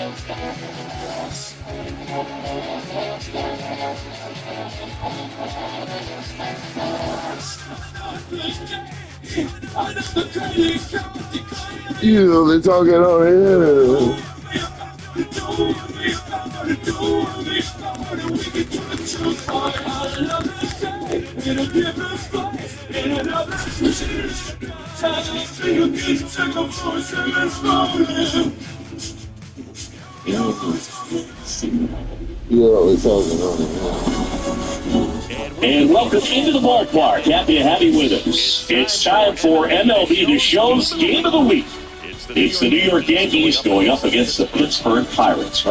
You only talking on here. You always talking on here. And welcome into the ballpark. Happy to have you with us. It's time for MLB The Show's Game of the Week. It's the New York Yankees going up against the Pittsburgh Pirates.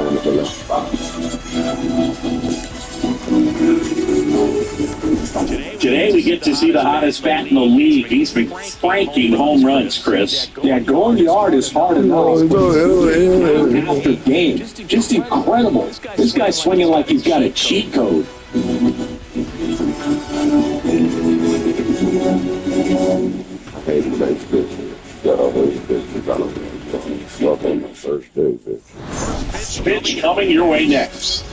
Today we get to see the hottest bat in the league. He's been cranking home runs, Chris. Yeah, going yard is hard enough. After game, just incredible. This guy's swinging like he's got a cheat code. Pitch coming your way next.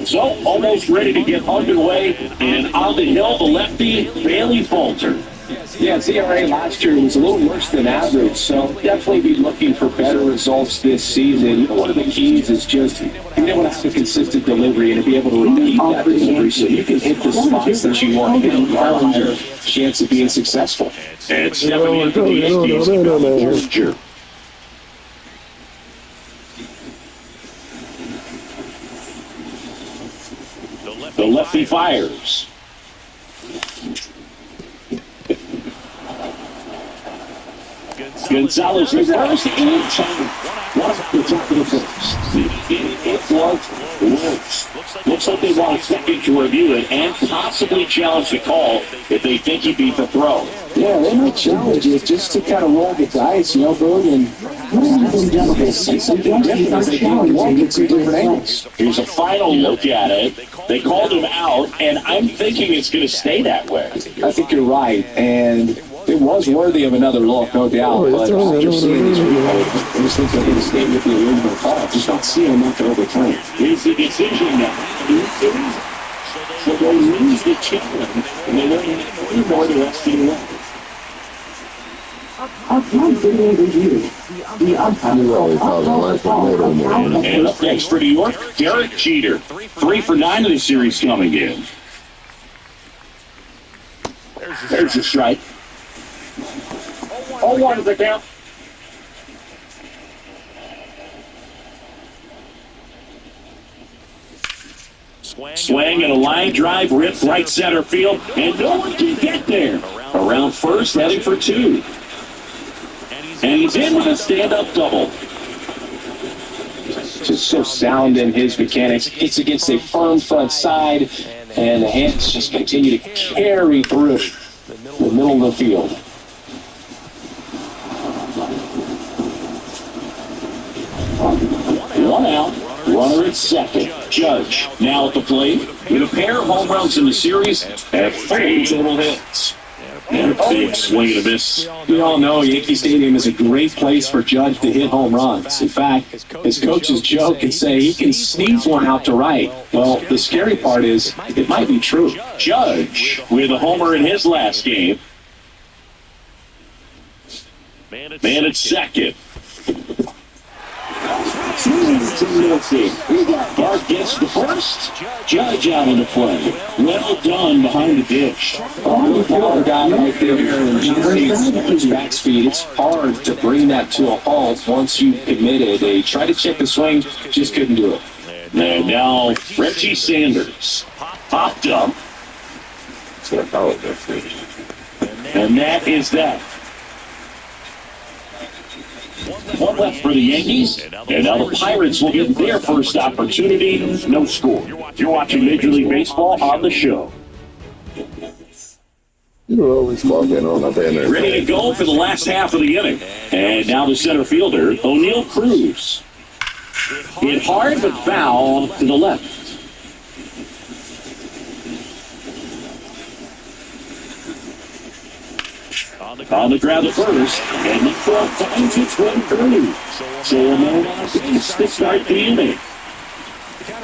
So, almost ready to get underway, and on the hill, the lefty, Bailey Falter. Yeah, his ERA last year was a little worse than average, so definitely be looking for better results this season. One of the keys is just being able to have a consistent delivery and to be able to repeat that delivery so you can hit the spots that you want to hit. You have a higher chance of being successful. And stepping into the Yankees gesture. The lefty fires. Gonzalez reverse in time. One of the top of the first. It was close. Looks like they want a second to review it and possibly challenge the call if they think he beat the throw. Yeah, they might challenge it just to kind of roll the dice, you know, Bill, and see something different. They can walk at two different angles. Here's a final look at it. They called him out, and I'm thinking it's going to stay that way. I think you're right, and it was worthy of another look, no doubt. But after seeing these replays, I just think they're going to stay with the original call. Just not seeing enough to overturn. Here's the decision now. So they lose the challenge, and they learn three more the rest of the way. And up next for New York, Derek Jeter. 3 for 9 of the series coming in. There's a strike. 0-1 is the count. Swing and a line drive ripped right center field, and no one can get there. Around first, heading for 2. And he's in with a stand-up double. Just so sound in his mechanics. It's against a firm front side, and the hands just continue to carry through the middle of the field. One out, runner at second. Judge now at the plate with a pair of home runs in the series and 3 total hits. And a big swing and a miss. We all know Yankee Stadium is a great place for Judge to hit home runs. In fact, his coaches joke and say he can sneeze one out to right. Well, the scary part is it might be true. Judge with a homer in his last game. Man at second. Bart gets the first. Judge out of the play. Well done behind the dish. The power guy right there, and his back speed. It's hard to bring that to a halt once you commit it. They tried to check the swing, just couldn't do it. And now Reggie Sanders popped up. And that is that. One left for the Yankees, and now the Pirates will get their first opportunity. No score. You're watching Major League Baseball on the show. You're always walking on a banner. Ready to go for the last half of the inning. And now the center fielder, O'Neal Cruz. Hit hard but foul to the left. On the ground at first, and the front finds its way through. So a man on base to start the inning.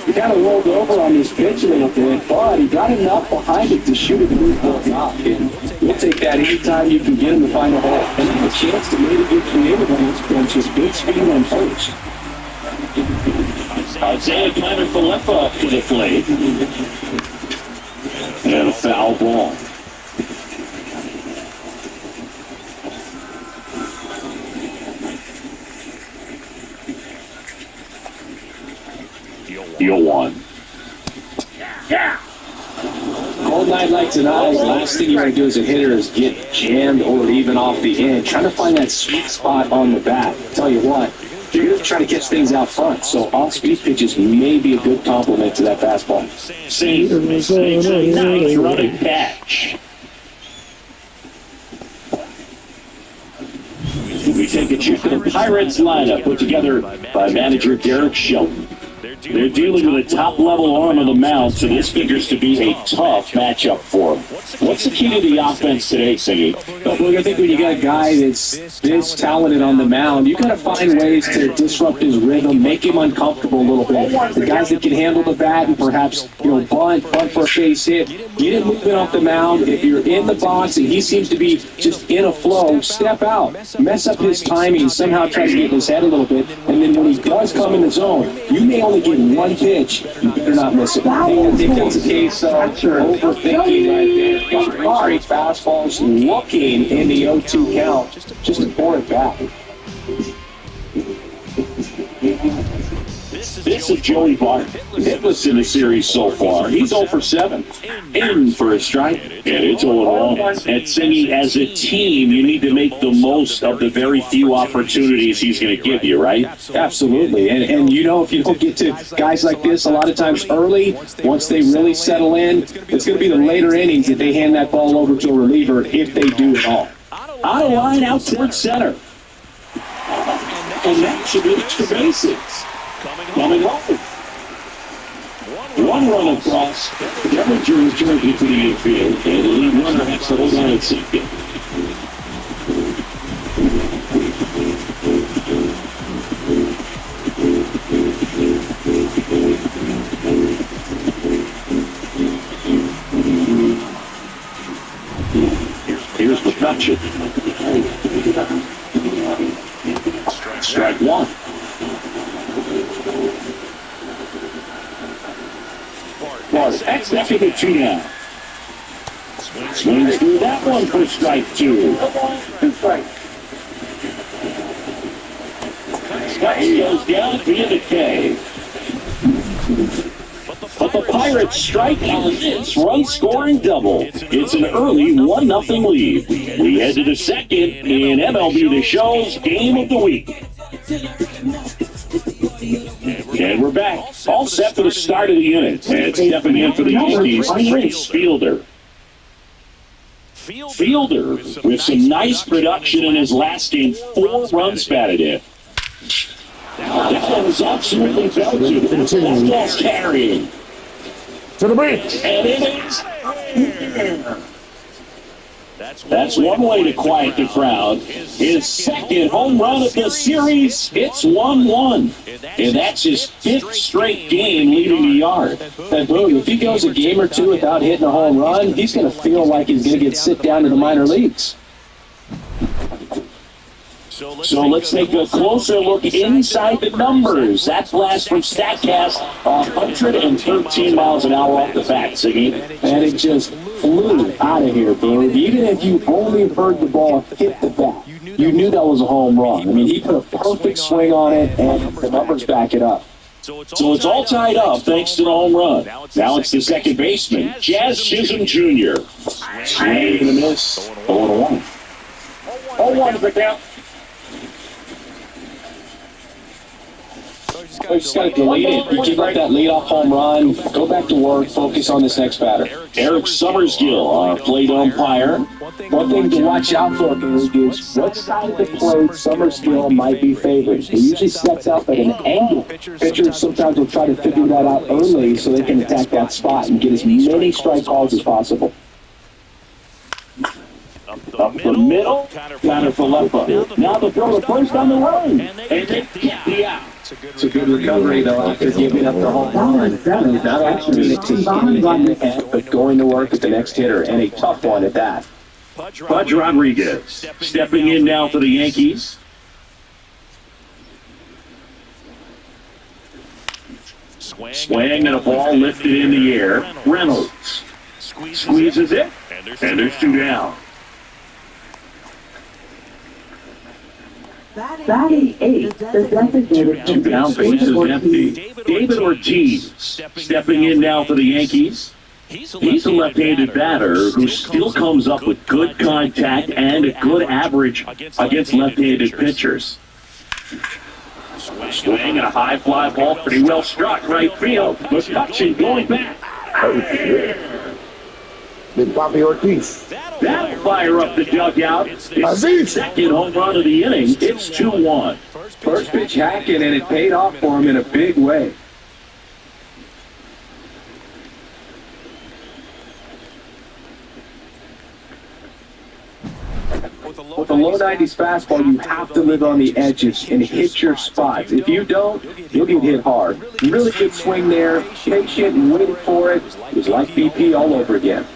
He kind of rolled over on this pitch a little bit, but he got enough behind it to shoot it through the knock. And we'll take that anytime you can get him to find a hole. And have a chance to maybe get creative on this bench is good speed on first. Isaiah Clemmer Falefa up to the plate. And a foul ball. Deal one. Yeah. Cold night like tonight, last thing you want to do as a hitter is get jammed or even off the end. Trying to find that sweet spot on the bat. Tell you what, you're going to try to catch things out front, so off-speed pitches may be a good complement to that fastball. Saints makes a nice running catch. We take a trip to the Pirates lineup put together by manager Derek Shelton. They're dealing with a top-level arm on the mound, so this figures to be a tough matchup for them. What's the key to the offense today, Siggy? Look, I think when you got a guy that's this talented on the mound, you got to find ways to disrupt his rhythm, make him uncomfortable a little bit. The guys that can handle the bat and perhaps, bunt for a base hit, get him moving off the mound. If you're in the box and he seems to be just in a flow, step out, mess up his timing, somehow try to get in his head a little bit, and then when he does come in the zone, you may only get one pitch, you better not miss it. I think that's a case of overthinking right there. Straight fastballs looking in the 0-2 count, just to pour it back. This is Joey Bart. Hitless in the series so far. He's 0 for 7. In for a strike. And it's 0-1. And Singy, as a team, you need to make the most of the very few opportunities he's going to give you, right? Absolutely. And if you don't get to guys like this a lot of times early, once they really settle in, it's going to be the later innings that they hand that ball over to a reliever if they do at all. Out of line, out towards center. And that should be extra bases. Coming home. One run across. Devringer is jerking to the infield, and the lead runner has to hold on at second. Here's McCutcheon. Strike one. That's left with 2 now. Swings through that one for strike 2. He goes down via the K. But the Pirates strike on this run-scoring double. It's an early 1-0 lead. We head to the second in MLB The Show's Game of the Week. And we're back. All set for the start of the inning. And stepping in for the Yankees, Chris Fielder. Fielder with some nice production in his last game. 4 runs batted in. That one was absolutely belted. Left ball's carrying. To the bench. And it is. That's one way to quiet the crowd. His second home run of the series. It's 1-1. And that's his 5th straight game leaving the yard. And boom, if he goes a game or 2 without hitting a home run, he's going to feel like he's going to get sit down to the minor leagues. So let's take a closer look inside the numbers. That blast from StatCast, 113 miles an hour off the bat, Siggy. And it just flew out of here, Bird. Even if you only heard the ball hit the bat, you knew that was a home run. I mean, he put a perfect swing on it, and the numbers back it up. So it's all tied up thanks to the home run. Now it's the second baseman, Jazz Chisholm Jr. Swing and a miss. 0-1. 0-1 for count. You just got to delete it. You give up that leadoff home run, go back to work, focus on this next batter. Eric Summersgill, our plate umpire. One thing to watch out for, Eric, is what side of the plate Summersgill might be favored. He usually sets up at an angle. Pitchers sometimes will try to figure that out early so they can attack that spot and get as many strike calls as possible. Up the middle, middle, Connor Filippo. Now the throw to first on the run, and they get the out. It's a good recovery, though, after giving up the home run. Not actually succeeding in the head, but going to work with the next hitter, and a tough one at that. Pudge Rodriguez stepping in now for the Yankees. Swing and a ball lifted in the air. Reynolds squeezes it, and there's two down. Batting eight, the designated Two down, bases empty. David Ortiz stepping in now for the Yankees. He's a left-handed batter who still comes up with good contact and a good average against left-handed pitchers. Swing and a high fly ball, pretty well struck right field. McCutcheon going back. Oh, shit. Big Bobby Ortiz. That'll fire up the dugout. It's the second home run of the inning. It's 2-1. First pitch hacking, and it paid off for him in a big way. With a low 90s fastball, you have to live on the edges and hit your spots. If you don't, you'll get hit hard. Really good swing there, patient and waited for it. It was like BP all over again.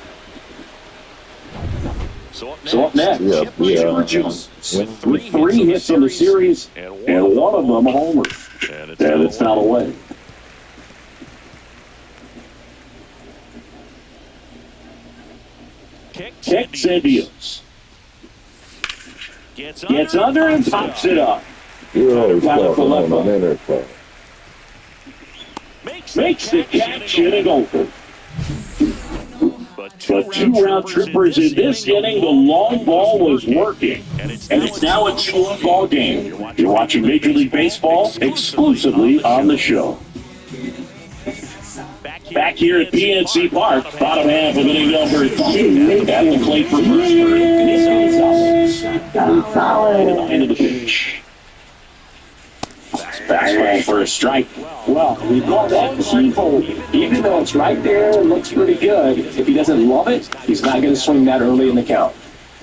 So up next, Chipper Jones with 3 hits on the series, and one of them a homer. And it's foul away. Kicks and deals. Gets under and pops it up. You're always Connor talking on Filippo the minute, bro. makes the catch and a golfer. But 2 round troopers in this inning, the long ball was working. And it's now a 2-1 ball game. You're watching Major League Baseball exclusively on the show. Back here at PNC Park, bottom half of inning number 2. At the plate for Birdsburg. Into the pitch. Fastball for a strike. Well, we call that simple. Even though it's right there and looks pretty good, if he doesn't love it, he's not going to swing that early in the count.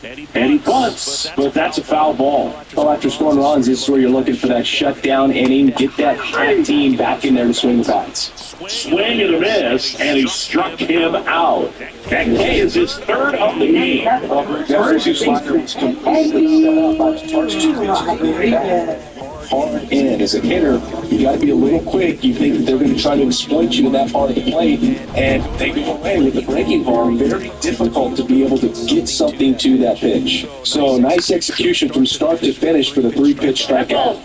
And he bunts, but that's a foul ball. Well, after scoring runs, this is where you're looking for that shutdown inning. Get that hot team back in there to swing the bats. Swing and a miss, and he struck him out. That K is his 3rd of the game. First, his slider is completely set up by the target. Hard in. As a hitter, you got to be a little quick. You think that they're going to try to exploit you in that part of the plate, and they go away with the breaking ball. Very difficult to be able to get something to that pitch. So nice execution from start to finish for the 3-pitch strikeout.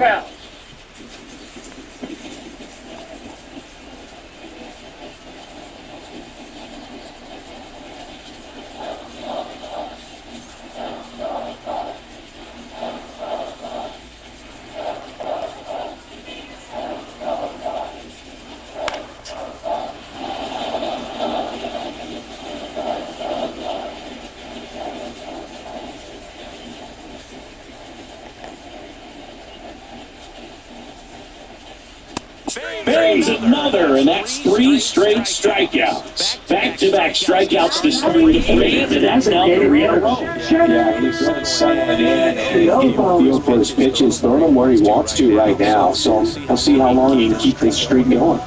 Bangs another, and that's 3 straight strikeouts. Back-to-back strikeouts to start the 3, and that's now 3 in a row. Yeah, he's really settling in and feel for his pitches, throwing them where he wants to right now. So we'll see how long he can keep this streak going.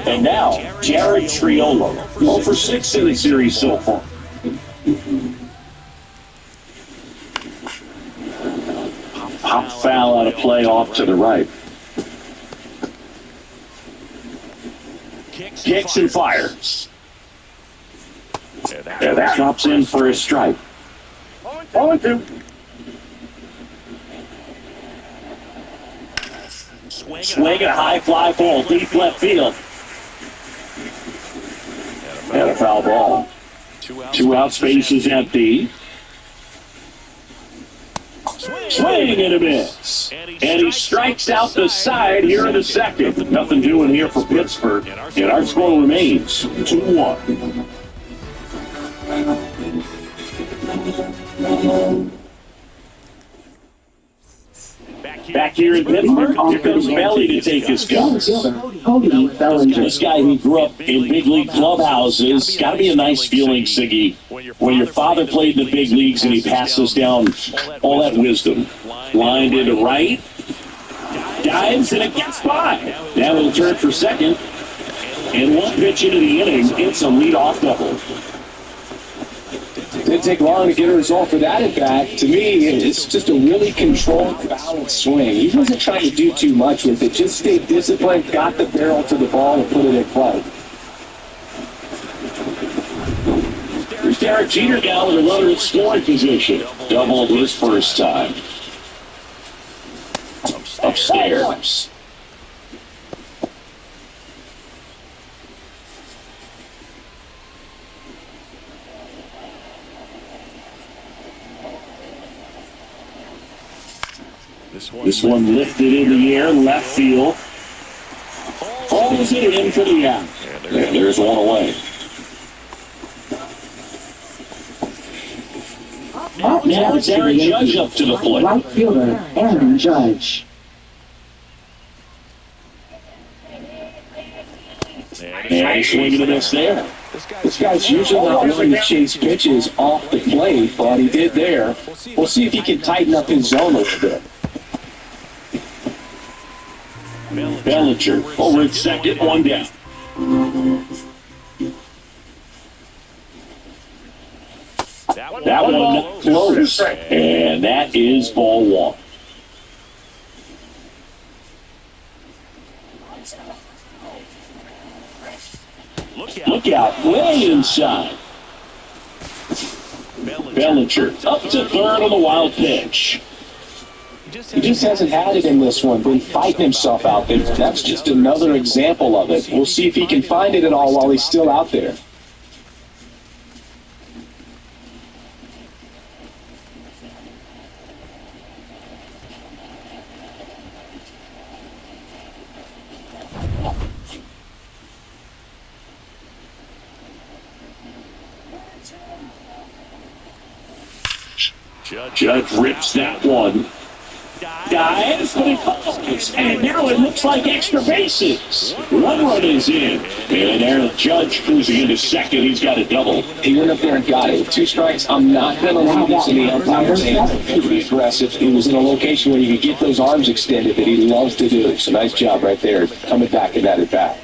And now, Jared Triolo, 0 for 6 in the series so far. Pop foul out of play off to the right. Kicks and fires. And that drops in for a strike. 0-2. Swing and a high fly ball, deep left field. And a foul ball. 2 out, space is empty. Swing and a miss. And he strikes out the side here in the second. Nothing doing here for Pittsburgh. And our score remains 2-1. Back here in Pittsburgh, here comes Belly to take his cuts. Cody Bellinger. This guy who grew up in big league clubhouses, got to be a nice feeling, Siggy, when your father played in the big leagues and he passes down all that wisdom. Lined into right, dives, and it gets by. Now he'll turn for second. And one pitch into the inning, it's a leadoff double. Didn't take long to get a result for that at bat. To me, it's just a really controlled, balanced swing. He wasn't trying to do too much with it. Just stayed disciplined, got the barrel to the ball, and put it in play. Here's Derek Jeter down with a runner in scoring position. Doubled his first time. Upstairs. This one lifted in the air, left field. Falls it in for the out. And there's one away. Now it's Aaron Judge up to the plate. Right fielder, Aaron Judge. And he's swinging a miss there. This guy's usually not willing to chase pitches off the plate, but he did there. We'll see if he can tighten up his zone a little bit. Bellinger over at second, one down. That one close, and that is ball one. Look out, way inside. Bellinger up to third on the wild pitch. He just hasn't had it in this one, been fighting himself out there. That's just another example of it. We'll see if he can find it at all while he's still out there. Judge rips that one. Dives, but it falls. And now it looks like extra bases. One run is in. And Aaron Judge cruising into second. He's got a double. He went up there and got it. With 2 strikes, I'm not going to leave this in the umpire's hands. Pretty aggressive. He was in a location where you could get those arms extended that he loves to do. So nice job right there, coming back in that at bat.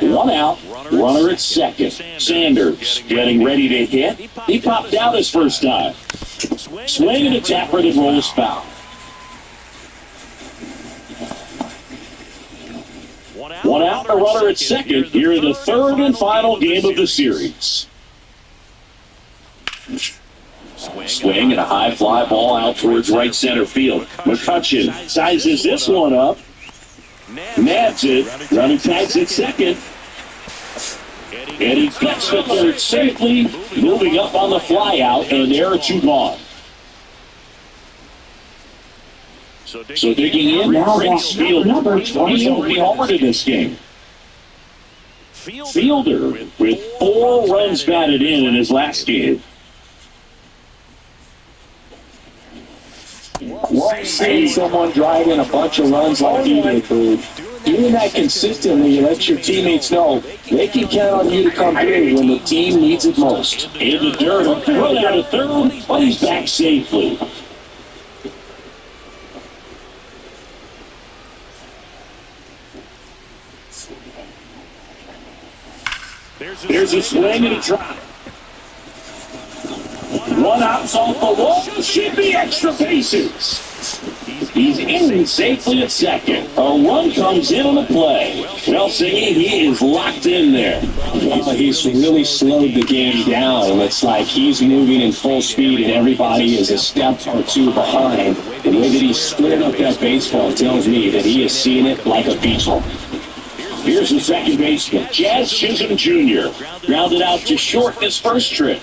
One out, runner at second. Sanders getting ready to hit. He popped out his first time. Swing and a tapper that rolls foul. One out, a runner at second here in the third and final game of the series. Swing and a high fly ball out towards right center field. McCutchen sizes this one up. Nabs it. Running tags at second. And he gets the third safely, moving up on the fly out, and there are 2 gone. So digging in, Prince Fielder. He's already homered in this game. Fielder with 4 runs batted in his last game. Love seeing someone drive in a bunch of runs like he did, Booth. Doing that consistently, you let your teammates know they can count on you to come through when the team needs it most. In the dirt, run out of third, but he's back safely. There's a swing and a drop. One out's off the wall, should be extra bases. He's in safely at second. A run comes in on the play. Well, Siggy, he is locked in there. He's really slowed the game down. It's like he's moving in full speed and everybody is a step or 2 behind. The way that he's split up that baseball tells me that he is seeing it like a beetle. Here's the second baseman, Jazz Chisholm Jr. Grounded out to short this first trip.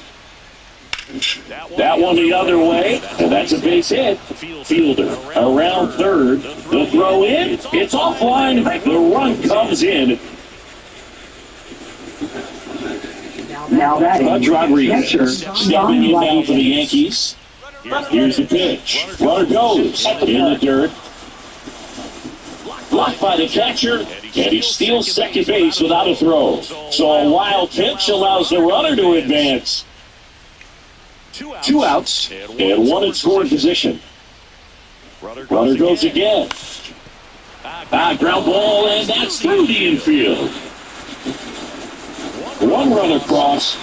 That one the other way, and that's a base hit. Fielder around third. The throw in, it's offline. The run comes in. Now batting, Pudge Rodriguez catcher, stepping in now for the Yankees. Here's the pitch. Runner goes in the dirt. Blocked by the catcher, and he steals second base without a throw. So a wild pitch allows the runner to advance. 2 outs and 1 in scoring position. Runner goes again. Ground ball, and that's through the infield. 1 run across.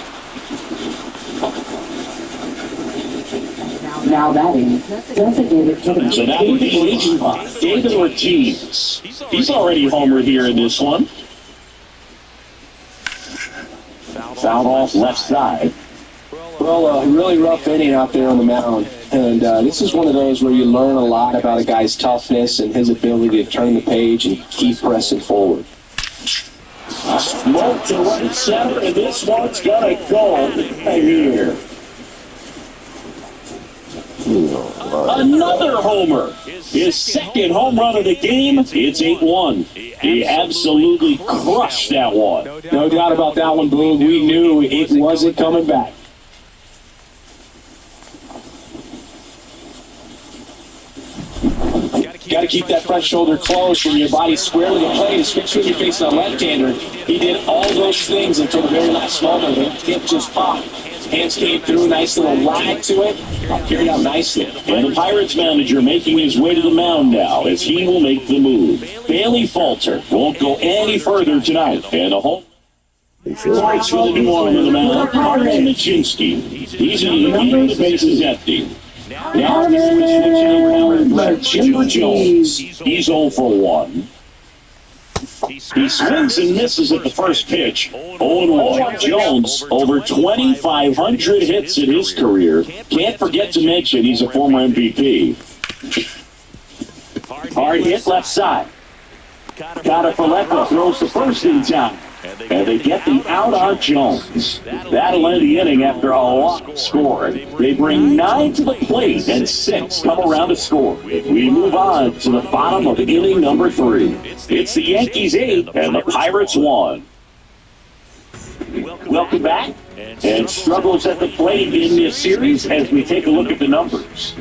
now batting, designated hitter. So that would be David Ortiz. He's already homered here in this one. Fouled off left side. Well, a really rough inning out there on the mound. And this is one of those where you learn a lot about a guy's toughness and his ability to turn the page and keep pressing forward. Smoke to right center, and this one's going to go here. Another homer. His second home run of the game. It's 8-1. He absolutely crushed that one. No doubt about that one, Boone. We knew it wasn't coming back. Got to keep that front shoulder closed when your body's squarely in plate, especially when you're facing a left-hander. He did all those things until the very last moment. The hip just popped. Hands came through, nice little lag to it. Carried out nicely. And the Pirates manager making his way to the mound now as he will make the move. Bailey Falter won't go any further tonight. And a home. Rights for the new arm of the mound, Carmen Machinsky. He's in the bases empty. Now, Chipper Jones. He's 0 for 1. He swings and misses at the first pitch. 0-1. Jones, over 2,500 hits in his career. Can't forget to mention he's a former MVP. Hard hit left side. Carafaletta throws the first in time. And they get the out on Jones. That'll end the inning after a lot scored. They bring 9 to the plate and 6 come around to score. We move on to the bottom of inning number 3. It's the Yankees 8 and the Pirates 1. Welcome back. And struggles at the plate in this series as we take a look at the numbers.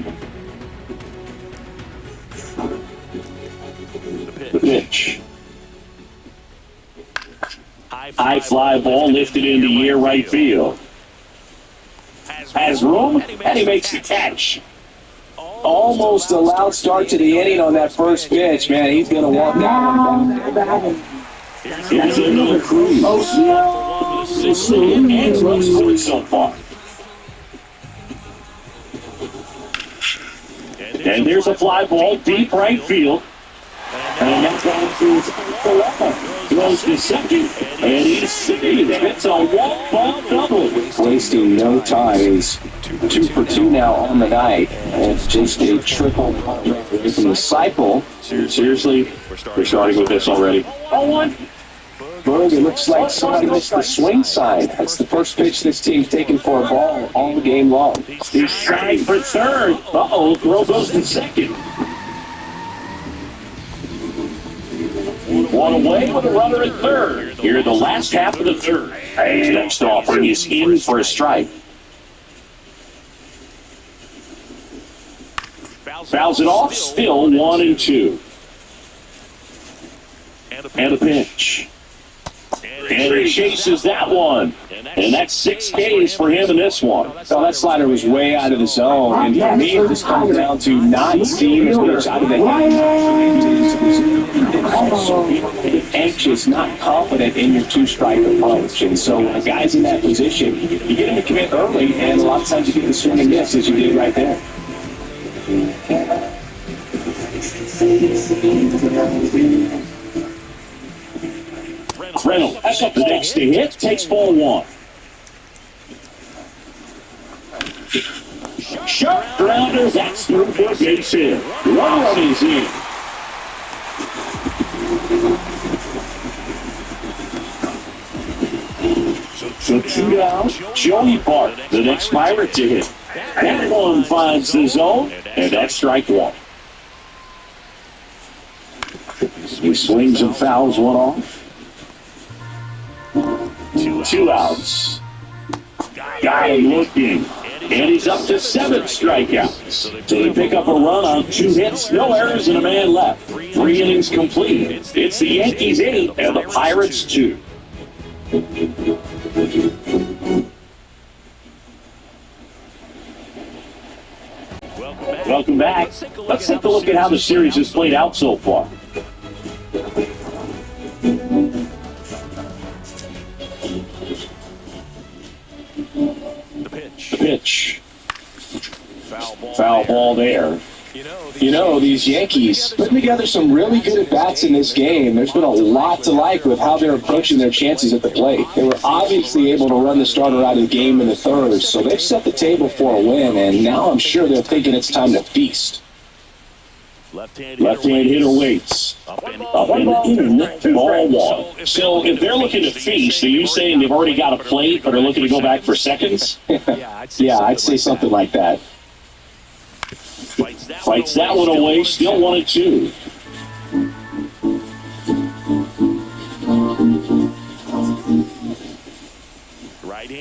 The pitch. High fly ball lifted into near right field. Has room, and he makes the catch. Almost a loud start to the inning on that first pitch, man. He's going to walk down. Here's another cruise. And run scored so far. And there's a fly ball deep right field. And that's going to Faleta. Throws to second, and he's saved. It's a walk-ball double. Wasting no time. He's 2 for 2 now on the night. And it's just a triple away from the cycle. Seriously, we're starting with this already. 0-1. Berg, it looks like somebody missed the swing side. That's the first pitch this team's taken for a ball all game long. He's trying for third. Uh-oh, throw goes to second. One away with a runner at third. Here in the last half of the third. His next offering is in for a strike. Fouls it off, still 1-2. And a pitch. And he chases that one. And that's 6 Ks for him in this one. So that slider was way out of the zone. And for me, it just comes down to not seeing as much out of the hand. Anxious, not confident in your 2-strike approach. And so when a guy's in that position, you get him to commit early, and a lot of times you get the swing and miss as you did right there. Reynolds, the next to hit, takes ball 1. Sharp grounder, that's through for a base hit. Run is in. So 2 down, Joey Bart, the next Pirate to hit. That one finds the zone, and that's strike 1. He swings and fouls one off. 2 outs. Got him looking. And he's up to 7 strikeouts. So they pick up a run on 2 hits, no errors, and a man left. 3 innings complete. It's the Yankees 8 and the Pirates 2. Welcome back. Let's take a look at how the series has played out so far. The pitch. Foul ball there. You know, these Yankees putting together some really good at-bats in this game. There's been a lot to like with how they're approaching their chances at the plate. They were obviously able to run the starter out of the game in the third, so they've set the table for a win, and now I'm sure they're thinking it's time to feast. Left-hand hitter waits. Up and in, ball one. So if they're looking to feast, are you saying they've already got a plate but are looking to go back for seconds? Yeah, I'd say something like that. Fights that one away, still 1-2.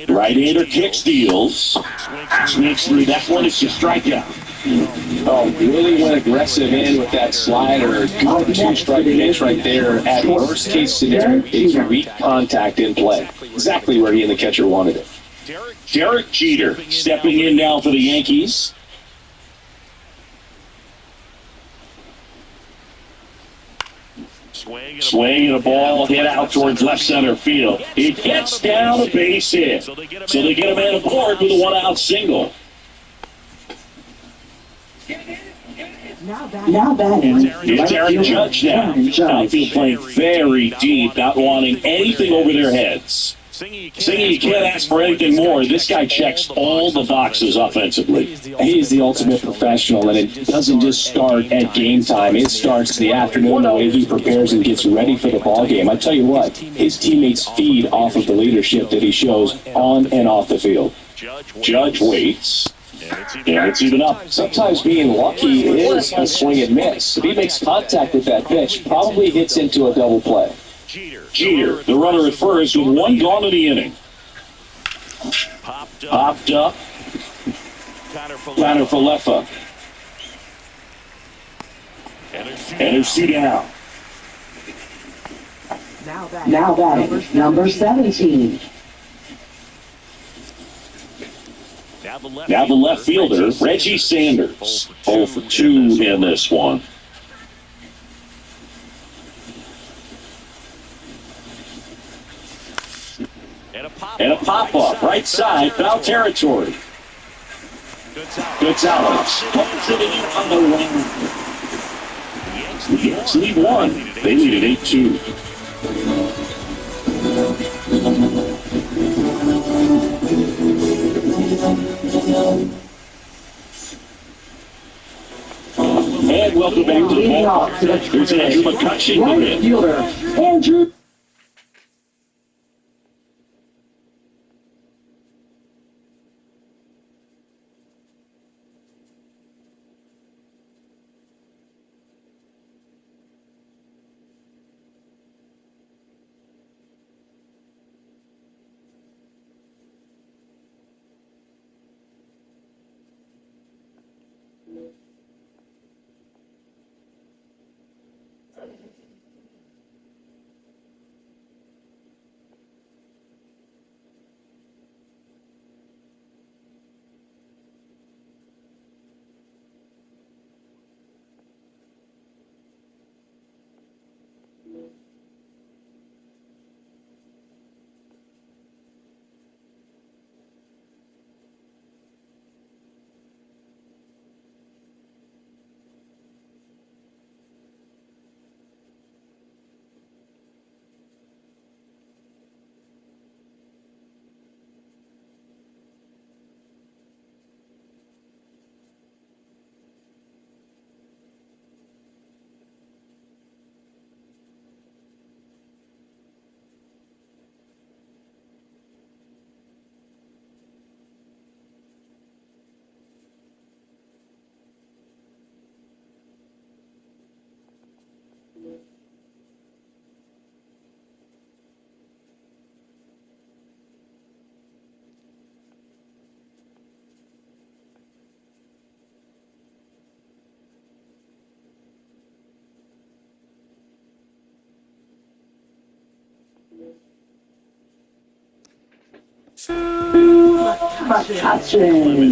Right-hander kick steals. Swings through. That one is a strikeout. Oh, really went aggressive in with that slider. Good 2-strike pitch right there. At worst-case scenario, it's weak contact in play. Exactly where he and the catcher wanted it. Derek Jeter stepping in now for the Yankees. Swing and a ball hit out towards left center field. It gets down a base hit. So they get a man aboard with a 1-out single. Now batting. It's Aaron Judge now. Outfield playing very deep, not wanting anything over their heads. Singing, you can't ask for anything more. This guy checks all the boxes offensively. He's the ultimate professional, and it doesn't just start at game time. It starts in the afternoon, the way he prepares and gets ready for the ball game. I tell you what, his teammates feed off of the leadership that he shows on and off the field. Judge waits. And it's even up. Sometimes being lucky is a swing and miss. If he makes contact with that pitch, probably hits into a double play. Jeter, the runner at first, with 1 gone in the inning. Popped up. Connor Falefa. And there's 2 down. Now batting. Number 17. Now the left fielder, Reggie Sanders. 0 for 2 in this one. And a pop-up, right side, foul territory. Good out. Pulls it in on the run. The Yanks lead 1. They lead at 8-2. And welcome back to the ballpark. There's Andrew McCutcheon to hit. Fielder, Andrew.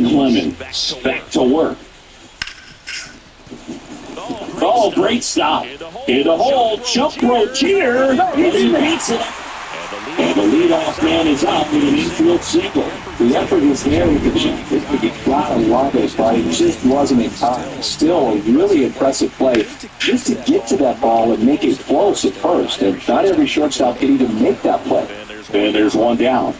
Clemens back to work. Oh, great stop. In the hole, jump rope here. He beats it. And the leadoff man is out with an infield single. The effort was there with the jump. He got a lot of it, but it just wasn't in time. Still a really impressive play just to get to that ball and make it close at first. And not every shortstop can even make that play. And there's one down.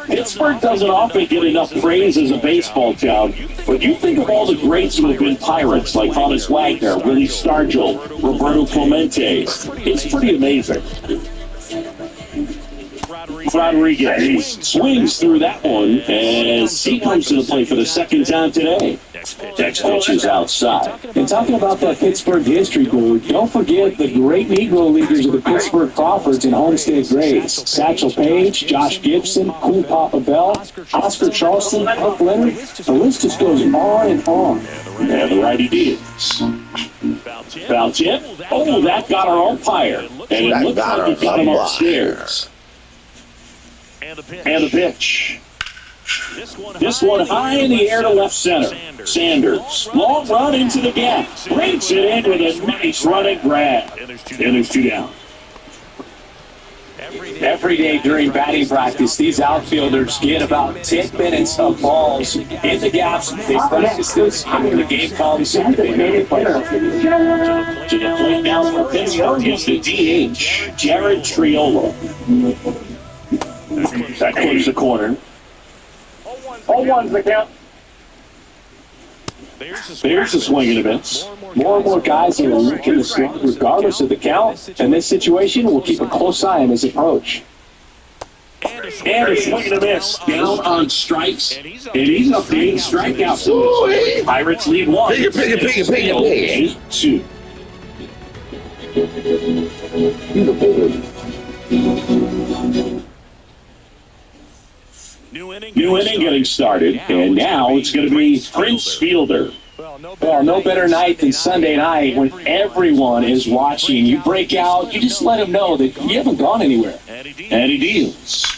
Pittsburgh doesn't often get enough praise as a baseball town, but you think of all the greats who have been Pirates, like Thomas Wagner, Willie Stargell, Roberto Clemente. It's pretty amazing. Rodriguez swings through that one as he comes to the plate for the second time today. Next pitch is outside. And talking about that Pittsburgh history, Boo, don't forget the great Negro leaguers of the Pittsburgh Crawfords and Homestead Grays. Satchel Paige, Josh Gibson, Cool Papa Bell, Oscar Charleston, Buck Leonard. The list just goes on and on. And the righty deals. Foul tip. Oh, that got our umpire. And it looks like it got him upstairs. And the pitch. This one high in the air to left center. Sanders. Long run into the gap. Breaks it in with a nice running grab. And there's two down. Every day during batting practice, these outfielders get about 10 minutes of balls in the gaps. They practice this. When the game comes, they make it play. To the plate now for Pittsburgh is the DH, Jared Triolo. That clears the corner. 0-1's the count. There's a swing and a miss. More and more guys are looking to swing regardless of the count. In this situation, we'll keep a close eye on his approach. And a swing and a miss. Down on strikes. And he's up to 8 strikeouts. Pirates lead 1. Pick it. 8-2. New inning getting started, and now it's going to be Prince Fielder. Well, no better night than Sunday night when everyone is watching. You break out, you just let them know that you haven't gone anywhere. And he deals.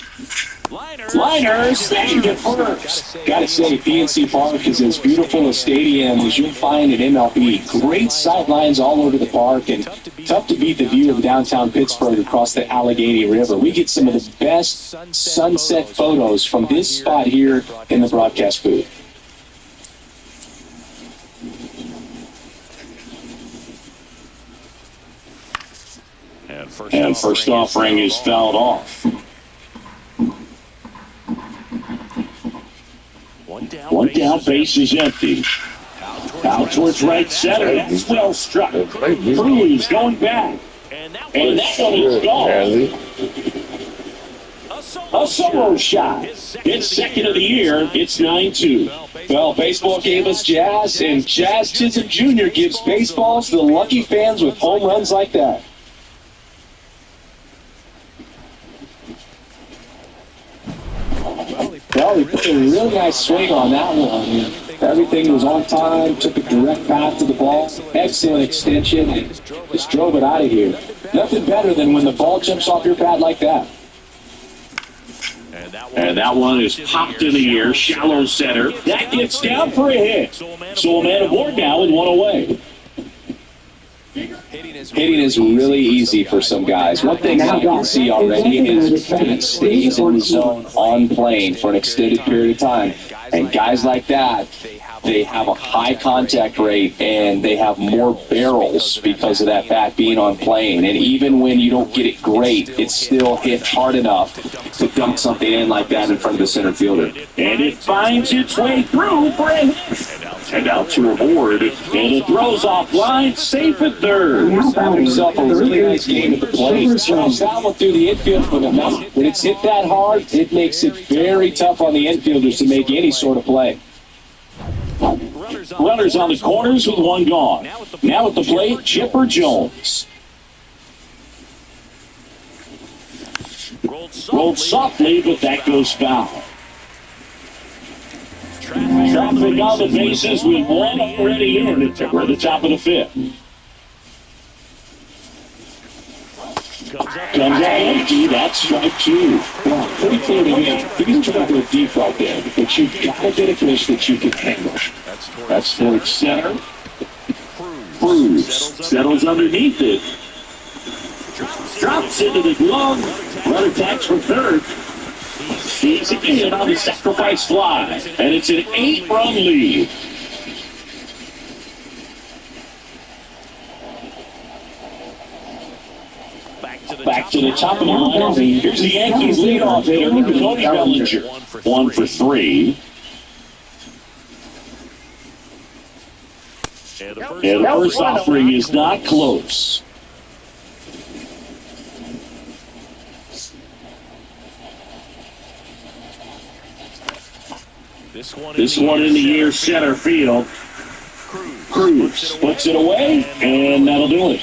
Liners, staying at first. Gotta say, PNC Park is as beautiful a stadium as you'll find at MLB. Great sight lines all over the park, and tough to beat the view of downtown Pittsburgh across the Allegheny River. We get some of the best sunset photos from this spot here in the broadcast booth. And first offering is fouled off. One down, base is empty. Out towards right center. That's well struck. Cruz going back. And that one is gone. A solo shot. It's second of the year. It's 9-2. Well, baseball gave us Jazz, and Jazz Chisholm Jr. gives baseballs to the lucky fans with home runs like that. Well, he put a really nice swing on that one. Everything was on time, took a direct path to the ball. Excellent extension, and just drove it out of here. Nothing better than when the ball jumps off your bat like that. And that one is popped in the air, shallow center. That gets down for a hit. So a man aboard now and one away. Hitting is really easy for some guys. One thing I can see already is that stays in the zone on plane for an extended period of time. And guys like that, they have a high contact rate and they have more barrels because of that bat being on plane. And even when you don't get it great, it still hit hard enough to dunk something in like that in front of the center fielder. And it finds its way through for a hit. And out to aboard, and it throws off line, safe at third. Found himself a really nice game at the plate. Throws that one through the infield, but when it's hit that hard, it makes it very tough on the infielders to make any sort of play. Runners on the corners with one gone. Now at the plate, Chipper Jones. Rolled softly, but that goes foul. Traffic on the bases with one already in. We're at the top of the fifth. Comes out empty. That's strike two. Pretty including him. He's trying to go deep out there, but you've got to get a pitch that you can handle. That's towards center. Cruz settles underneath it. Drops into the glove. Runner tacks for third. He's in on the sacrifice fly, and it's an 8-run lead. Back to the top of the lineup. Here's the Yankees leadoff hitter, Cody Bellinger. 1 for 3. And the first offering is not close. This one in the air center field. Cruz puts it away, and that'll do it.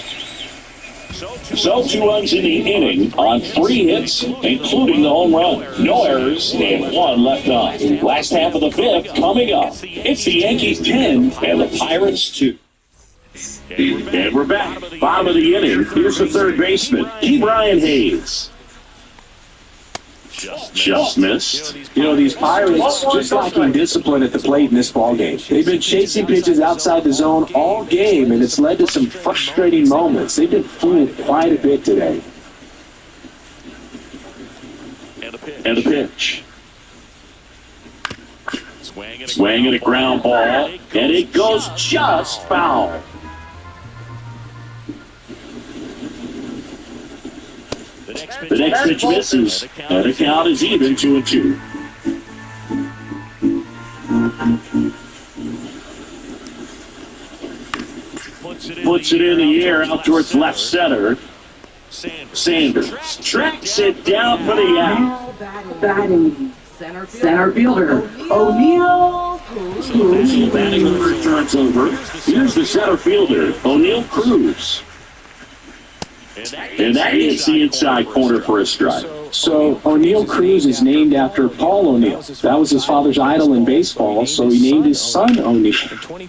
So 2 runs in the inning on 3 hits, including the home run. No errors and 1 left on. Last half of the 5th coming up. It's the Yankees 10 and the Pirates 2. And we're back. Bottom of the inning. Here's the third baseman, Brian Hayes. Just missed. You know, these Pirates just lacking discipline at the plate in this ballgame. They've been chasing pitches outside the zone all game, and it's led to some frustrating moments. They've been fooled quite a bit today. And the pitch. Swinging a ground ball, and it goes just foul. The next pitch misses, and the count is even 2-2. Puts it in the air out towards left center. Sanders tracks it down for the out. Batting. Center fielder, O'Neal Cruz. Batting order turns over. Here's the center fielder, O'Neal Cruz. And that hits the inside corner for a strike. So O'Neal Cruz is named after Paul O'Neal. That was his father's idol in baseball, so he named his son O'Neal.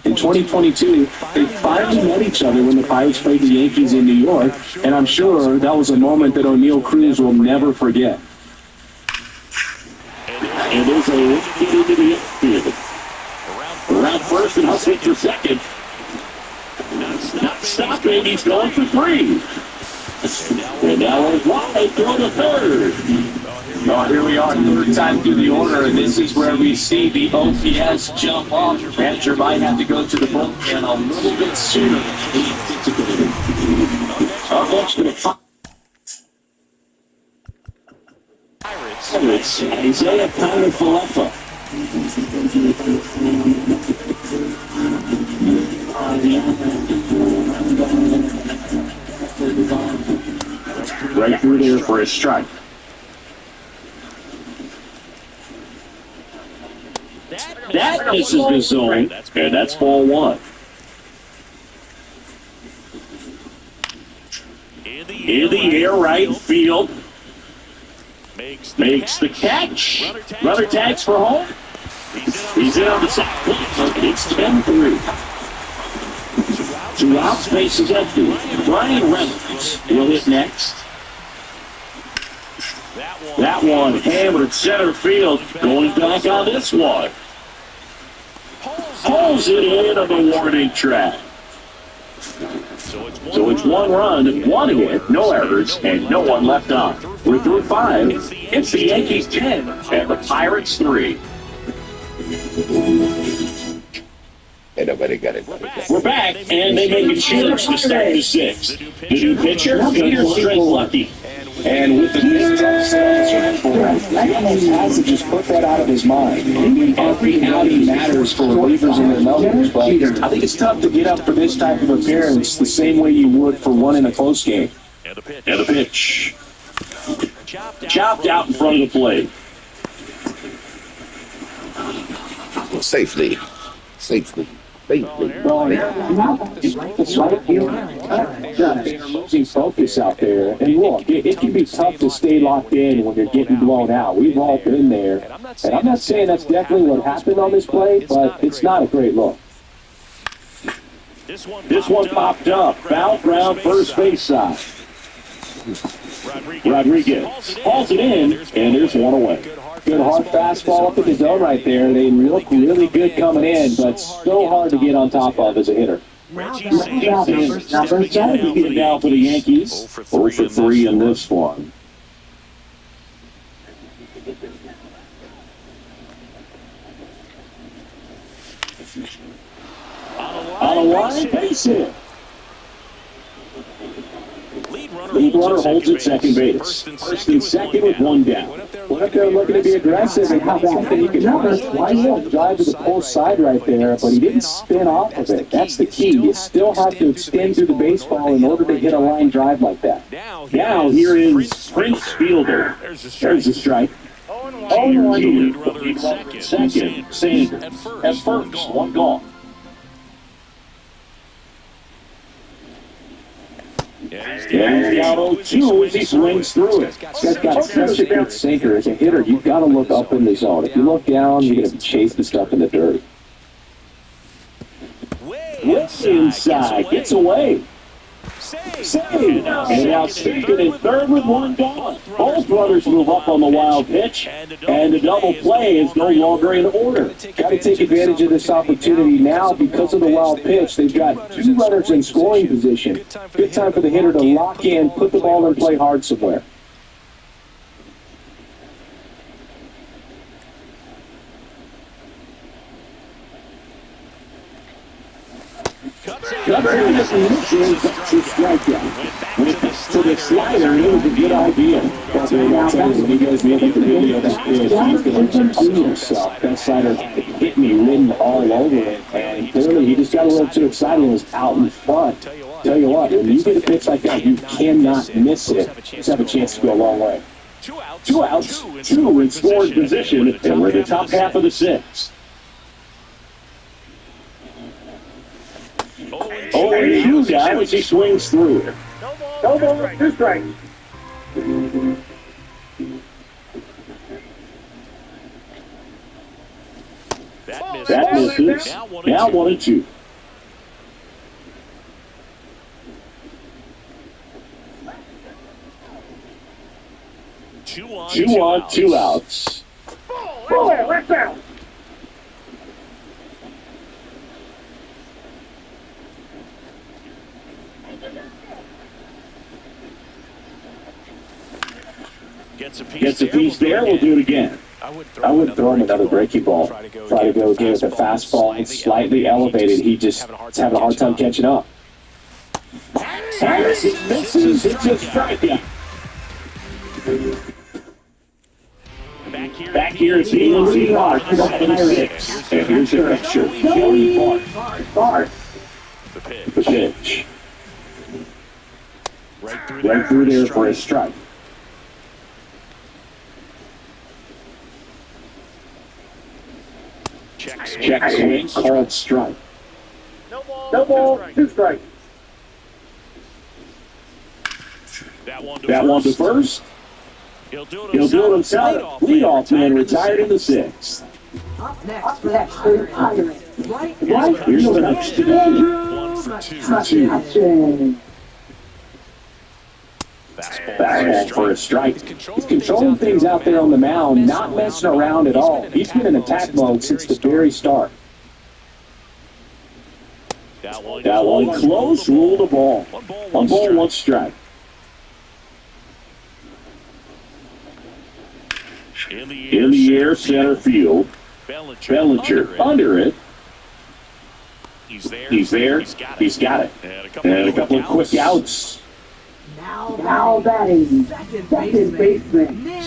In 2022, they finally met each other when the Pirates played the Yankees in New York, and I'm sure that was a moment that O'Neal Cruz will never forget. And there's a hit into the infield. Around first and hustling for second. Not stopping, he's going for 3. And now we're wide, throw to third. Oh, here we are, third time through the order, and this is where we see the OPS jump off. Manager might have to go to the bullpen a little bit sooner than he anticipated. Pirates, Isaiah Falefa. Right through there for a strike. That misses the zone, and that's ball 1. In the air right field. Makes the catch. Runner tags for home. He's in on the second plate. It's 10-3. 2 outs, base is empty. Brian Reynolds will hit next. That one hammered center field. Going back on this one. Pulls it in on the warning track. So it's 1 run, 1 hit, no errors, and no one left on. We're through 5. It's the Yankees 10 and the Pirates 3. We're back, and they make a change to start the 6th. The new pitcher, Peter Strzelecki. And with the pitch has to just put that out of his mind. Every outing matters for relievers and their numbers, but I think it's tough to get up for this type of appearance the same way you would for one in a close game. And the pitch. Chopped out in front of the plate. Safely. They're losing focus out there. And look, it can be tough to stay locked in when you're getting blown out. We've all been there. And I'm not saying that's definitely what happened on this play, but it's not a great look. This one popped up. Foul ground, first base side. Rodriguez hauls it in, and there's one away. Good hard fastball up in the zone right there. They look really good coming in, but so hard to get on top of as a hitter. Reggie Number Sanders, seven down for the Yankees. 0 for 3 in this one. On a line base hit. Lead runner holds at second base. First and second with one down. Went up there looking to be aggressive, and how about that? He could drive to the pull side right there, but he didn't spin off of it. That's the key. You still have to extend through the baseball in order to hit a line drive like that. Now here is Prince Fielder. There's a strike. 0-1 lead runner at second. Sanders at first. One gone. And he's down 0-2 as he swings through it. This guy's got such a good sinker. As a hitter, you've got to look up in the zone. If you look down, you're going to be chasing stuff in the dirt. Way inside. Gets away. Save. And now second and third with one gone. Both runners move up on the wild pitch. And the double play is no longer in order. Got to take advantage of this opportunity now because of the wild pitch. They've got two runners in scoring position. Good time for the hitter to lock in, put the ball in play hard somewhere. That's a strikeout. To the slider, it was a good idea. You guys look at the video, he's going to do himself. That slider hit me written all over it, and clearly he just got a little too excited and was out in front. Tell you what, when you get a pitch like that, you cannot miss it. Just have a chance to go a long way. 2 outs, 2 in scoring position, and we're in the top half of the 6th. 0-2 down as he swings through it. No ball, 2 strikes. That misses. Now 1-2. Two on, 2 outs. Let's out. Gets a piece there, we'll do it again. I would throw him another breaking ball. Try to go again with the fastball. It's slightly elevated. He just is having a hard time catching up. Harrison misses. It's a strikeout. Back here at the MLB Park, 5-6. And here's your picture. Joey Bart. The pitch. Right through there for a strike. Check swing, called strike. No ball, 2 strikes. That one to first. He'll do it himself. Leadoff man retired in the 6th. Up next for the Pirates. Right Here's the next today. 1 for 2. Fastball for a strike. He's controlling things out there on the mound, not messing around at all. He's been in attack mode since the very start. That one close, rule the ball. 1 ball, 1 strike. In the air, center field. Bellinger under it. He's there. He's got it. And a couple of quick outs. Now batting, second baseman.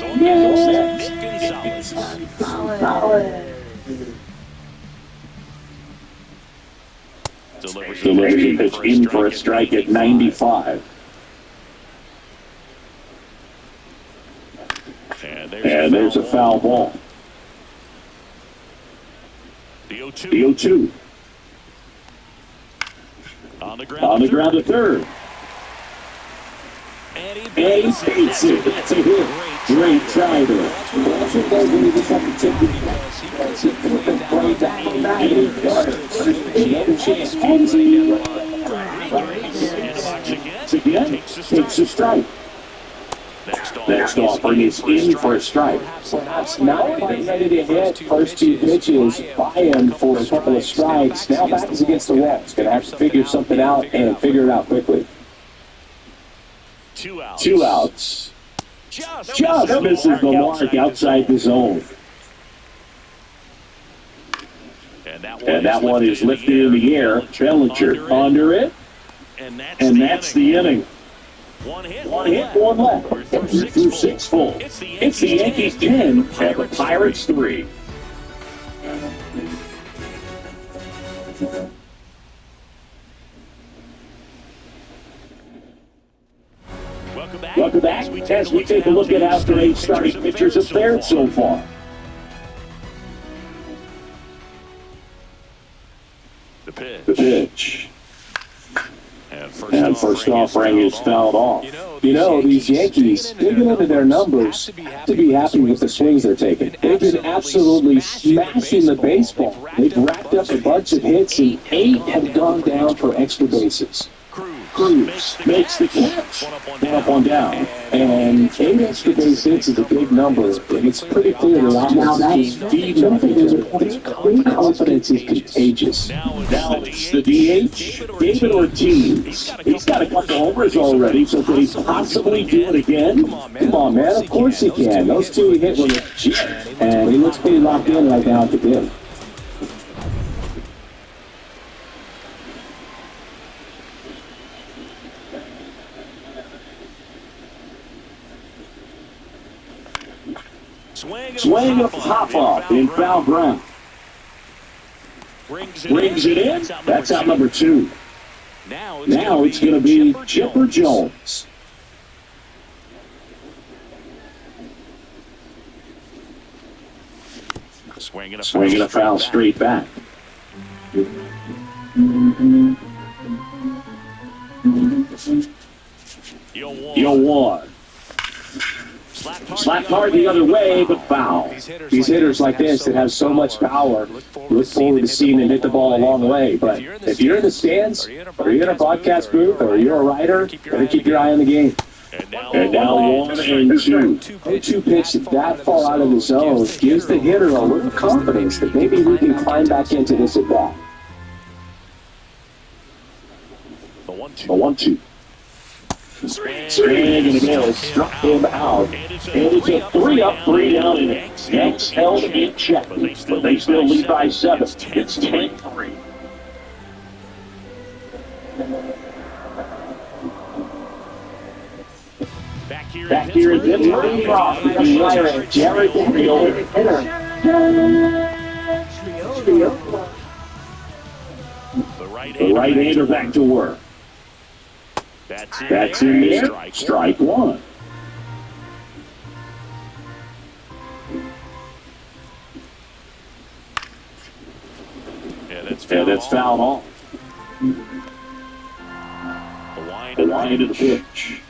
Solid. Delivers a pitch in for a strike at 95. And there's a foul ball. The 0-2. On the ground to third. And he beats it. It's a hit. Great try there. That's what does when you just have to take the play down. Another chance. Again, takes a strike. Next offering is in for a strike. Perhaps not quite ready to hit. First two pitches by him for a couple of strikes. Now back is against the wall. He's going to have to figure something out and figure it out quickly. 2 outs. Just misses the mark outside the zone. And that one is lifted in the air. Bellinger under it. And that's the inning. One hit, one left. Through 6 full. It's the Yankees 10 and the Pirates 3. Welcome back as we take a look at how today's starting pitchers have fared so far. The pitch. And first offering is fouled off. You know, these Yankees, digging into their numbers, have to be happy with the swings they're taking. They've been absolutely smashing the baseball. They've racked up a bunch of hits, and 8 have gone down for extra bases. Cruz makes the catch. One up, one down. And 8 extra base hits is a big number, and it's pretty clear that now that's feeding off each other. Confidence is contagious. Now it's the DH, David Ortiz. He's got a couple homers already, so could he possibly do it again? Come on, man. Of course he can. Those two he hit with a G, and he looks pretty locked in right now at the bid. Swing a pop-up in foul ground. Brings it in. That's out number 2. Now it's going to be Chipper Jones. Swinging a foul straight back. You'll one. Slapped hard the other way, but foul. These hitters like this that have so much power, look forward to seeing them hit the ball a long way. But if you're in the stands, or you're in a broadcast booth, or you're a writer, better keep your eye on the game. And now 1 and 2. A 2 pitch that far out of the zone gives the hitter a little confidence that maybe we can climb back into this at bat. The 1-2. Swing and a mill struck him out. And it's a 3-up, 3-down inning. Yanks held in check, but they still lead by 7. It's 10-3. Back here in Pittsburgh, the Jared Triolo. The right-hander back to work. That's in there. Strike 1. And that's fouled off. The line to the pitch.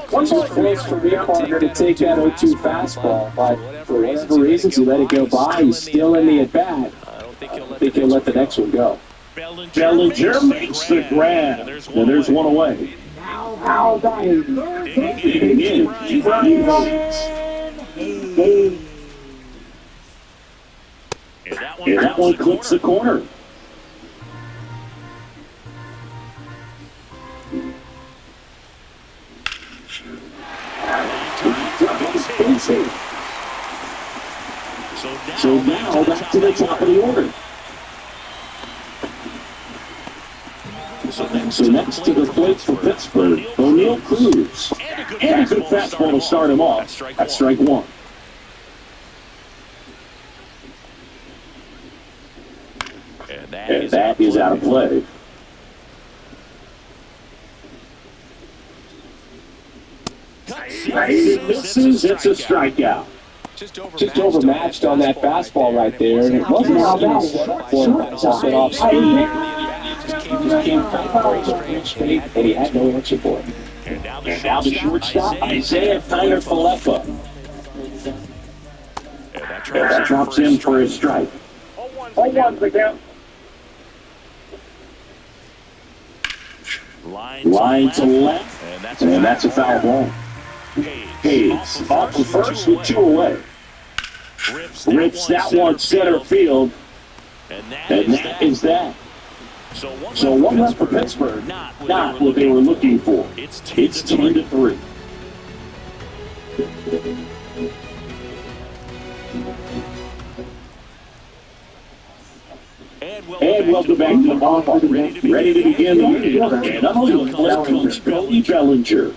One more place for your partner to take that 0-2 fastball, but for whatever reasons he let it go by. He's still in the at-bat. I don't think he'll let the next one go. Bellinger makes the grab. And there's one away. Now batting third Digging in, Brian Hayes. And that one clips the corner. So now back to the top of the order. So next to the plate for Pittsburgh, O'Neal Cruz. And a good fastball to start him off. That's strike 1. And that is out of play. It misses. It's a strikeout. Just overmatched on that fastball right there, and it wasn't how bad for him to something off speed. Just came straight, and he had no answer for it. And now the shortstop, Isaiah Falefa. And that drops in for a strike. 0-1 the count. Line to left, and that's a foul ball. Hayes off the first with 2 away. Rips that one center field, and that is that. So one left for Pittsburgh, not what they were looking for. It's 10-3. And welcome back to the ballpark. Ready to begin the year. And up to the plate comes Cody Bellinger.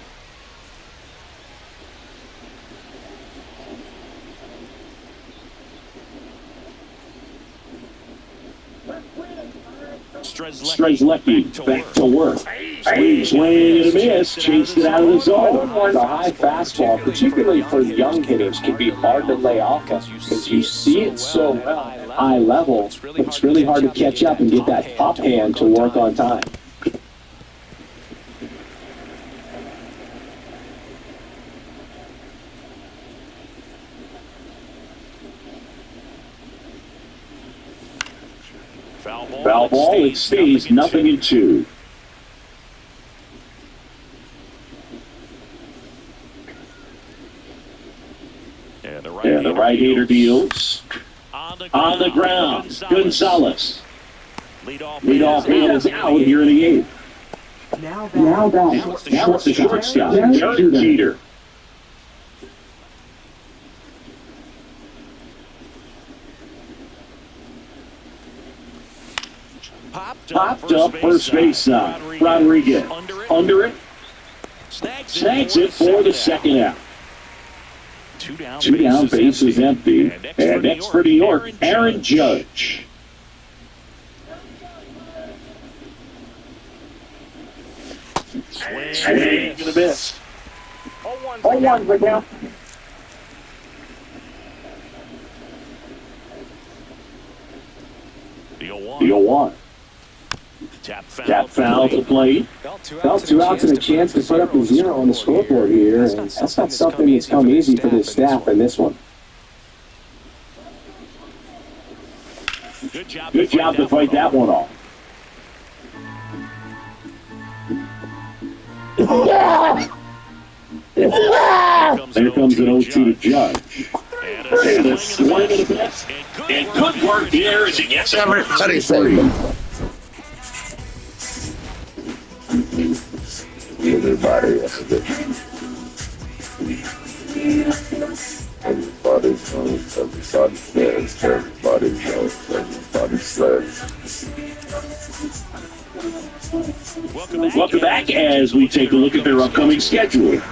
Strzelecki back to work. Swing and a miss. Chased it out of the zone. The high fastball, particularly for young hitters, can be hard to lay off because you see it so well at high level. It's really hard to catch up and get that up hand to work on time. Foul ball, it stays 0-2. And the right-hander deals. On the ground, Gonzalez. Leadoff man is out here in the 8th. Now it's the shortstop, Derek Jeter. Popped up first base side. Rodriguez under it. Snags it for the second out. 2 down, base is empty. And next for New York, Aaron Judge. Swing and a miss. 0-1 right now. The 0-1. Tap foul to play. Felt 2 outs and a chance to put up a 0 on the scoreboard here, and that's not something that's come easy for this staff in this one. Good job to fight that one off. Here comes an 0-2 to Judge. And a swing and a miss. And good work here as he gets everybody free. Everybody has it. Everybody knows, everybody says, everybody knows, everybody says. Welcome back as we take a look at their upcoming schedule.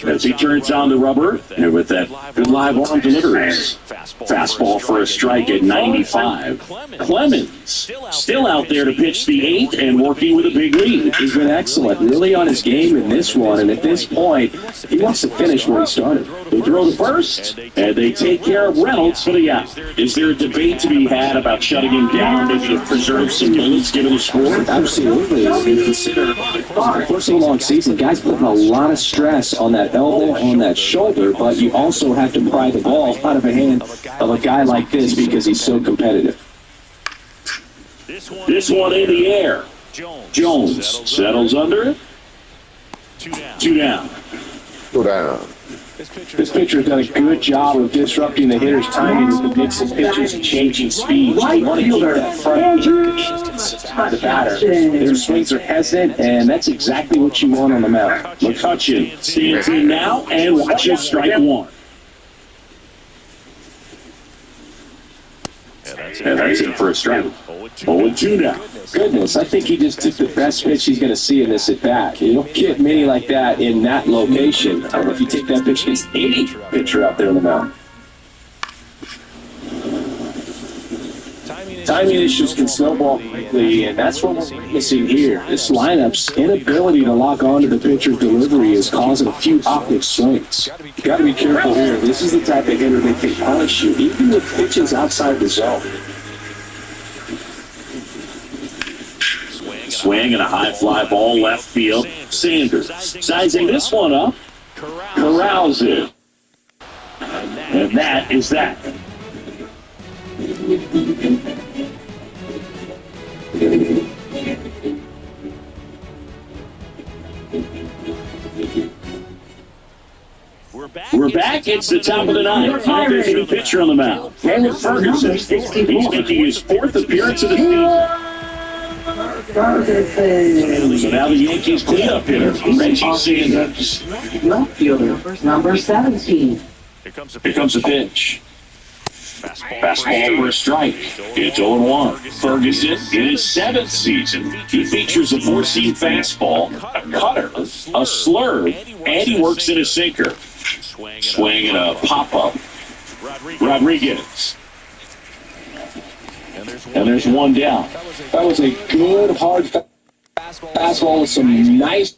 As he turns on the rubber, and with that good live arm delivers. Fastball for a strike at 95. Clemens still out there to pitch the 8th and working with a big lead. He's been excellent, really on his game in this one, and at this point, he wants to finish where he started. They throw the first, and they take care of Reynolds for the out. Is there a debate to be had about shutting him down, maybe to preserve some minutes given the score? Absolutely. I mean, consider the course of a long season, guys putting a lot of stress on that elbow, on that shoulder, but you also have to pry the ball out of the hand of a guy like this because he's so competitive. This one in the air. Jones settles under it. 2 down. Go down. This pitcher's done a good job of disrupting the hitter's timing with the mix of pitches and changing speeds. You want to keep that front to the batter. Their swings are hesitant, and that's exactly what you want on the mound. McCutcheon stands in now and watches strike 1. And that's it for a strike. 0-2 now. Goodness, I think he just took the best pitch he's going to see in this at-bat. You don't get many like that in that location. I don't know if you take that pitch against any pitcher out there on the mound. Timing issues can snowball quickly, and that's what we're witnessing here. This lineup's inability to lock onto the pitcher's delivery is causing a few optic swings. You got to be careful here. This is the type of hitter that can punish you, even with pitches outside the zone. Swing and a high fly ball left field. Sanders sizing this one up. Corrals it. And that is that. We're back. It's the top of the ninth. There's a new pitcher on the mound. Taylor Ferguson. He's making his fourth appearance of the season. So now the Yankees cleanup hitter, Reggie Sanders. Left fielder, number 17. Here comes a pitch. Fastball for a strike. It's 0-1. Ferguson in his 7th season. He features a 4-seam fastball, a cutter, a slurve, and he works in a sinker. Swing and a pop-up. Rodriguez. And there's one down. That was a good, hard fastball with some nice.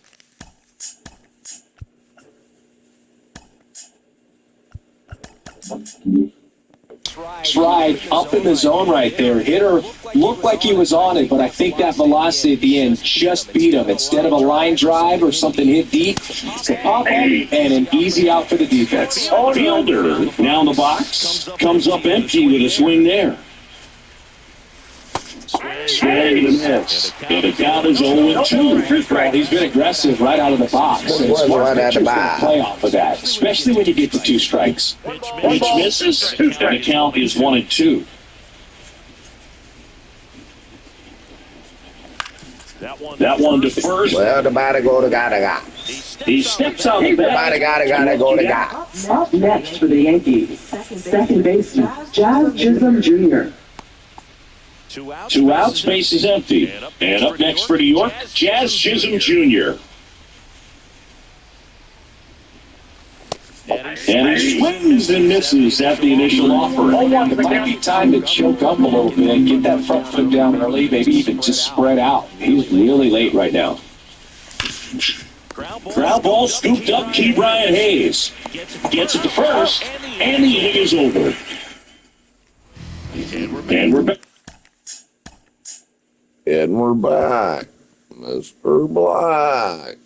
Stride up in the zone right there. Hitter looked like he was on it, but I think that velocity at the end just beat him. Instead of a line drive or something hit deep, it's a pop-up and an easy out for the defense. Fielder now in the box. Comes up empty with a swing there. Swing and a miss. And the count is 0-2. Well, he's been aggressive right out of the box. And smart pitchers can play off of that, especially when you get to 2 strikes. Pitch misses. And the count is 1-2. That one to first. Well, the body go to gotta. He steps out the The bat. body gotta go to God. Up next for the Yankees, second baseman, Jazz Chisholm Jr. 2 outs, base is empty. And up next for New York, Jazz Chisholm Jr. And he swings and misses at the initial offer. It might be time to choke up a little bit, get that front foot down early, maybe even just spread out. He's really late right now. Ground ball scooped up, Key Brian Hayes. Gets it to first, and the inning is over. And we're back. And we're back. Mr. Black.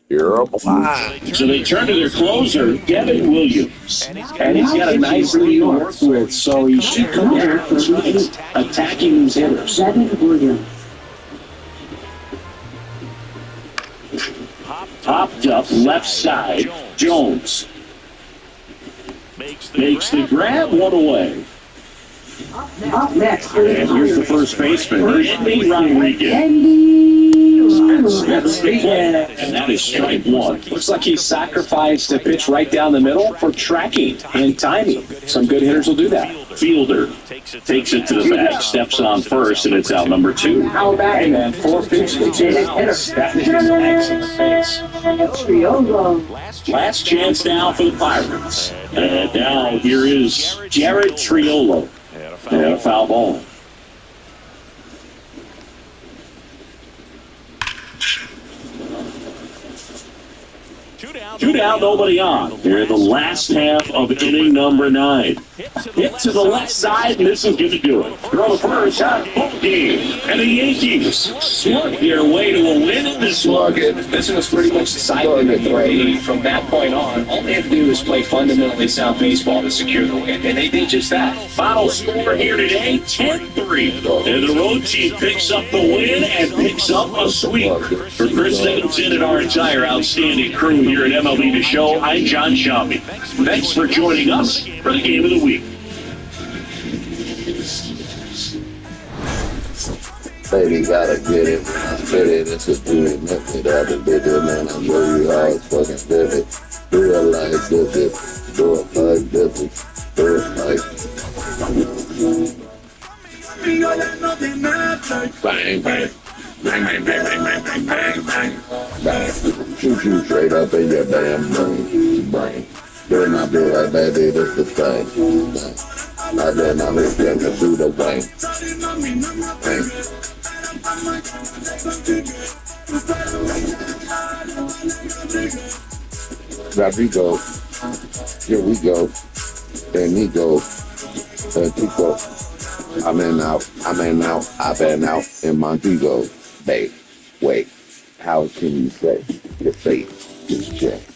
You're a black. So they turn to their closer, Devin Williams. And he's got a nice lead to work with, so he should come here tonight attacking these hitters. Devin Williams. Popped up left side, Jones. Makes the grab, one away. Up next for the And here's the first baseman, Andy Rodriguez. And that is strike one. Looks like he sacrificed a pitch right down the middle for tracking and timing. Some good hitters will do that. Fielder takes it to the bag, steps on first, and it's out number 2. How about And then 4 pitches to his hitter. That is just excellent base. Triolo. Last chance now for the Pirates. And now here is Jared Triolo. And a foul ball. Two down, nobody on. Here in the last half of inning number 9. Hit to the left side, and this is going to do it. Throw the first shot, ball game. And the Yankees slug their way to a win in this one. This was pretty much decided in the 3. From that point on, all they have to do is play fundamentally sound baseball to secure the win. And they did just that. Final score here today, 10-3. And the road team picks up the win and picks up a sweep. For Chris Evanston and our entire outstanding crew here at MLB The Show, I'm John Shelby. Thanks for joining us for the Game of the Week. Baby, gotta get it. When I spit it, it's a doing method. I've been bigger, man. I'm really hard, fucking vivid. Do it like this. Do it like this. Do it like. Bang, bang. Bang, bang, bang, bang, bang, bang, bang, bang. Bang. Shoot you straight up in your damn brain. Better not be like that, dude. It's the thing. I dare not live there to do the way. There we go. Here we go. Then he goes. Then he goes. I'm in out. I've been out in Montego Bay. Wait, how can you say your face is checked?